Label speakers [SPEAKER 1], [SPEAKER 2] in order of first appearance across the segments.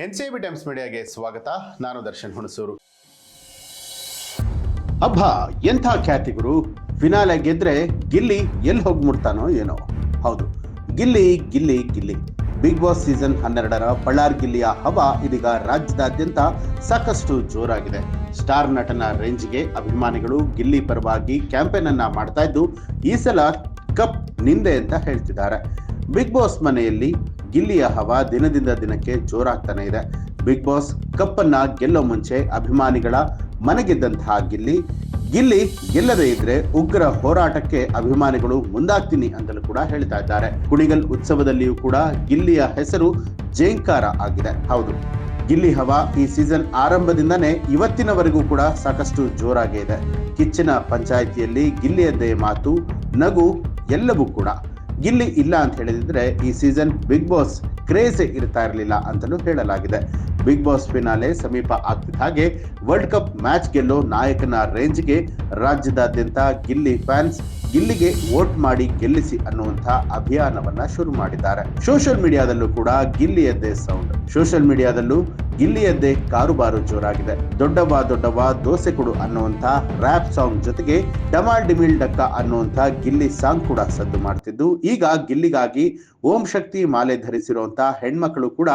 [SPEAKER 1] NCIB times ಮೀಡಿಯಾಗೆ ಸ್ವಾಗತ. ನಾನು ದರ್ಶನ್ ಹುಣಸೂರು. ಅಬ್ಬಾ, ಎಂಥ ಖ್ಯಾತಿಗುರು! ಫಿನಾಲೆ ಗೆದ್ರೆ ಗಿಲ್ಲಿ ಎಲ್ಲಿ ಹೋಗಿ ಮುಟ್ತಾನೋ ಏನೋ. ಹೌದು, Gilli Gilli Gilli. Bigg Boss season 12ರ ಬಳ್ಳಾರ್ ಗಿಲ್ಲಿಯ ಹವಾ ಇದೀಗ ರಾಜ್ಯದಾದ್ಯಂತ ಸಾಕಷ್ಟು ಜೋರಾಗಿದೆ. ಸ್ಟಾರ್ ನಟನ ರೇಂಜ್ಗೆ ಅಭಿಮಾನಿಗಳು ಗಿಲ್ಲಿ ಪರವಾಗಿ ಕ್ಯಾಂಪೇನ್ ಅನ್ನ ಮಾಡ್ತಾ ಇದ್ದು, ಈ ಸಲ ಕಪ್ ನಿಂದೆ ಅಂತ ಹೇಳ್ತಿದ್ದಾರೆ. ಬಿಗ್ ಬಾಸ್ ಮನೆಯಲ್ಲಿ ಗಿಲ್ಲಿಯ ಹವಾ ದಿನದಿಂದ ದಿನಕ್ಕೆ ಜೋರಾಗ್ತಾನೆ ಇದೆ. ಬಿಗ್ ಬಾಸ್ ಕಪ್ ಅನ್ನ ಗೆಲ್ಲೋ ಮುಂಚೆ ಅಭಿಮಾನಿಗಳ ಮನೆಗೆದ್ದಂತಹ ಗಿಲ್ಲಿ ಗೆಲ್ಲದೇ ಇದ್ರೆ ಉಗ್ರ ಹೋರಾಟಕ್ಕೆ ಅಭಿಮಾನಿಗಳು ಮುಂದಾಗ್ತೀನಿ ಅಂತಲೂ ಕೂಡ ಹೇಳ್ತಾ ಇದ್ದಾರೆ. ಕುಣಿಗಲ್ ಉತ್ಸವದಲ್ಲಿಯೂ ಕೂಡ ಗಿಲ್ಲಿಯ ಹೆಸರು ಜೇಂಕಾರ ಆಗಿದೆ. ಹೌದು, ಗಿಲ್ಲಿ ಹವಾ ಈ ಸೀಸನ್ ಆರಂಭದಿಂದನೇ ಇವತ್ತಿನವರೆಗೂ ಕೂಡ ಸಾಕಷ್ಟು ಜೋರಾಗೇ ಇದೆ. ಕಿಚ್ಚನ ಪಂಚಾಯಿತಿಯಲ್ಲಿ ಗಿಲ್ಲಿಯದ್ದೇ ಮಾತು, ನಗು ಎಲ್ಲವೂ ಕೂಡ. ಗಿಲ್ಲಿ ಇಲ್ಲ ಅಂತ ಹೇಳಿದ್ರೆ ಈ ಸೀಸನ್ ಬಿಗ್ ಬಾಸ್ ಕ್ರೇಜ್ ಇರ್ತಾ ಇರಲಿಲ್ಲ ಅಂತಲೂ ಹೇಳಲಾಗಿದೆ. ಬಿಗ್ ಬಾಸ್ ಫಿನಾಲೆ ಸಮೀಪ ಆಗ್ತಿದ್ದ ಹಾಗೆ ವರ್ಲ್ಡ್ ಕಪ್ ಮ್ಯಾಚ್ ಗೆಲ್ಲೋ ನಾಯಕನ ರೇಂಜ್ಗೆ ರಾಜ್ಯದಾದ್ಯಂತ ಗಿಲ್ಲಿ ಫ್ಯಾನ್ಸ್ ಗಿಲ್ಲಿಗೆ ವೋಟ್ ಮಾಡಿ ಗೆಲ್ಲಿಸಿ ಅನ್ನುವಂಥ ಅಭಿಯಾನವನ್ನ ಶುರು ಮಾಡಿದ್ದಾರೆ. ಸೋಷಿಯಲ್ ಮೀಡಿಯಾದಲ್ಲೂ ಕೂಡ ಗಿಲ್ಲಿಯದ್ದೇ ಸೌಂಡ್. ಸೋಷಿಯಲ್ ಮೀಡಿಯಾದಲ್ಲೂ ಗಿಲ್ಲಿಯದ್ದೇ ಕಾರುಬಾರು ಜೋರಾಗಿದೆ. ದೊಡ್ಡವ ದೋಸೆ ಕೊಡು ಅನ್ನುವಂಥ ರ್ಯಾಪ್ ಸಾಂಗ್ ಜೊತೆಗೆ ಡಮಾಲ್ ಡಿಮಿಲ್ ಡಕ್ಕ ಅನ್ನುವಂಥ ಗಿಲ್ಲಿ ಸಾಂಗ್ ಕೂಡ ಸದ್ದು ಮಾಡ್ತಿದ್ದು, ಈಗ ಗಿಲ್ಲಿಗಾಗಿ ಓಂ ಶಕ್ತಿ ಮಾಲೆ ಧರಿಸಿರುವಂತಹ ಹೆಣ್ಮಕ್ಳು ಕೂಡ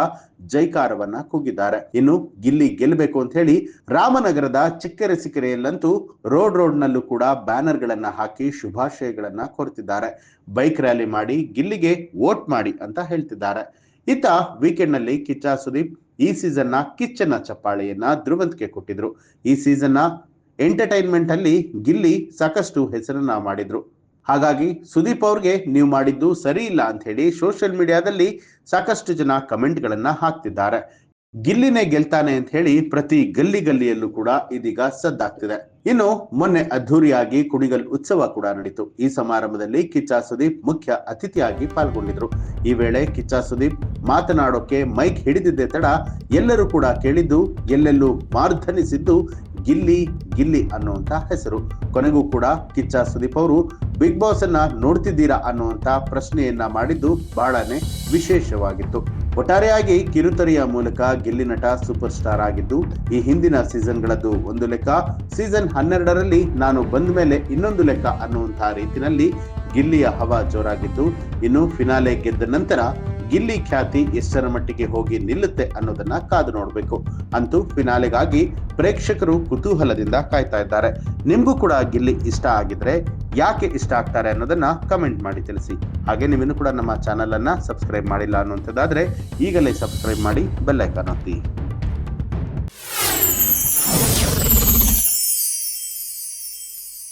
[SPEAKER 1] ಜೈಕಾರವನ್ನ ಕೂಗಿದ್ದಾರೆ. ಇನ್ನು ಗಿಲ್ಲಿ ಗೆಲ್ಲಬೇಕು ಅಂತ ಹೇಳಿ ರಾಮನಗರದ ಚಿಕ್ಕರೆಸಿಕೆರೆಯಲ್ಲಂತೂ ರೋಡ್ ನಲ್ಲೂ ಕೂಡ ಬ್ಯಾನರ್ ಗಳನ್ನ ಹಾಕಿ ಶುಭಾಶಯಗಳನ್ನ ಕೋರ್ತಿದ್ದಾರೆ. ಬೈಕ್ ರ್ಯಾಲಿ ಮಾಡಿ ಗಿಲ್ಲಿಗೆ ವೋಟ್ ಮಾಡಿ ಅಂತ ಹೇಳ್ತಿದ್ದಾರೆ. ಇತ್ತ ವೀಕೆಂಡ್ ನಲ್ಲಿ ಕಿಚ್ಚ ಸುದೀಪ್ ಈ ಸೀಸನ್ ನ ಕಿಚ್ಚನ ಚಪ್ಪಾಳೆಯನ್ನ ಧ್ರುವಂತ್ಗೆ ಕೊಟ್ಟಿದ್ರು. ಈ ಸೀಸನ್ ನ ಎಂಟರ್ಟೈನ್ಮೆಂಟ್ ಅಲ್ಲಿ ಗಿಲ್ಲಿ ಸಾಕಷ್ಟು ಹೆಸರನ್ನ ಮಾಡಿದ್ರು. ಹಾಗಾಗಿ ಸುದೀಪ್ ಅವ್ರಿಗೆ ನೀವು ಮಾಡಿದ್ದು ಸರಿ ಇಲ್ಲ ಅಂತ ಹೇಳಿ ಸೋಷಿಯಲ್ ಮೀಡಿಯಾದಲ್ಲಿ ಸಾಕಷ್ಟು ಜನ ಕಮೆಂಟ್ ಗಳನ್ನ ಹಾಕ್ತಿದ್ದಾರೆ. ಗಿಲ್ಲಿನೇ ಗೆಲ್ತಾನೆ ಅಂತ ಹೇಳಿ ಪ್ರತಿ ಗಲ್ಲಿಯಲ್ಲೂ ಕೂಡ ಇದೀಗ ಸದ್ದಾಗ್ತಿದೆ. ಇನ್ನು ಮೊನ್ನೆ ಅದ್ಧೂರಿಯಾಗಿ ಕುಣಿಗಲ್ ಉತ್ಸವ ಕೂಡ ನಡೀತು. ಈ ಸಮಾರಂಭದಲ್ಲಿ ಕಿಚ್ಚ ಸುದೀಪ್ ಮುಖ್ಯ ಅತಿಥಿಯಾಗಿ ಪಾಲ್ಗೊಂಡಿದ್ರು. ಈ ವೇಳೆ ಕಿಚ್ಚ ಸುದೀಪ್ ಮಾತನಾಡೋಕೆ ಮೈಕ್ ಹಿಡಿದಿದ್ದೆ ತಡ ಎಲ್ಲರೂ ಕೂಡ ಕೇಳಿದ್ದು, ಎಲ್ಲೆಲ್ಲೂ ಮಾರ್ಧನಿಸಿದ್ದು ಗಿಲ್ಲಿ ಗಿಲ್ಲಿ ಅನ್ನುವಂತ ಹೆಸರು. ಕೊನೆಗೂ ಕೂಡ ಕಿಚ್ಚ ಸುದೀಪ್ ಅವರು ಬಿಗ್ ಬಾಸ್ ಅನ್ನ ನೋಡ್ತಿದ್ದೀರಾ ಅನ್ನುವಂತ ಪ್ರಶ್ನೆಯನ್ನ ಮಾಡಿದ್ದು ಬಹಳನೇ ವಿಶೇಷವಾಗಿತ್ತು. ಒಟ್ಟಾರೆಯಾಗಿ ಕಿರುತೆರೆಯ ಮೂಲಕ ಗಿಲ್ಲಿ ನಟ ಸೂಪರ್ ಸ್ಟಾರ್ ಆಗಿದ್ದು, ಈ ಹಿಂದಿನ ಸೀಸನ್ಗಳದ್ದು ಒಂದು ಲೆಕ್ಕ, ಸೀಸನ್ 12ರಲ್ಲಿ ನಾನು ಬಂದ ಮೇಲೆ ಇನ್ನೊಂದು ಲೆಕ್ಕ ಅನ್ನುವಂತಹ ರೀತಿಯಲ್ಲಿ ಗಿಲ್ಲಿಯ ಹವಾ ಜೋರಾಗಿದ್ದು, ಇನ್ನು ಫಿನಾಲೆ ಗೆದ್ದ ನಂತರ ಗಿಲ್ಲಿ ಖ್ಯಾತಿ ಎಷ್ಟರ ಮಟ್ಟಿಗೆ ಹೋಗಿ ನಿಲ್ಲುತ್ತೆ ಅನ್ನೋದನ್ನ ಕಾದು ನೋಡ್ಬೇಕು. ಅಂತೂ ಫಿನಾಲೆಗಾಗಿ ಪ್ರೇಕ್ಷಕರು ಕುತೂಹಲದಿಂದ ಕಾಯ್ತಾ ಇದ್ದಾರೆ. ನಿಮ್ಗೂ ಕೂಡ ಗಿಲ್ಲಿ ಇಷ್ಟ ಆಗಿದ್ರೆ ಯಾಕೆ ಇಷ್ಟ ಆಗ್ತಾರೆ ಅನ್ನೋದನ್ನ ಕಮೆಂಟ್ ಮಾಡಿ ತಿಳಿಸಿ. ಹಾಗೆ ನೀವಿನ್ನೂ ಕೂಡ ನಮ್ಮ ಚಾನಲ್ ಅನ್ನ ಸಬ್ಸ್ಕ್ರೈಬ್ ಮಾಡಿಲ್ಲ ಅನ್ನುವಂಥದ್ದಾದ್ರೆ ಈಗಲೇ ಸಬ್ಸ್ಕ್ರೈಬ್ ಮಾಡಿ, ಬೆಲ್ ಐಕಾನ್ ಒತ್ತಿ.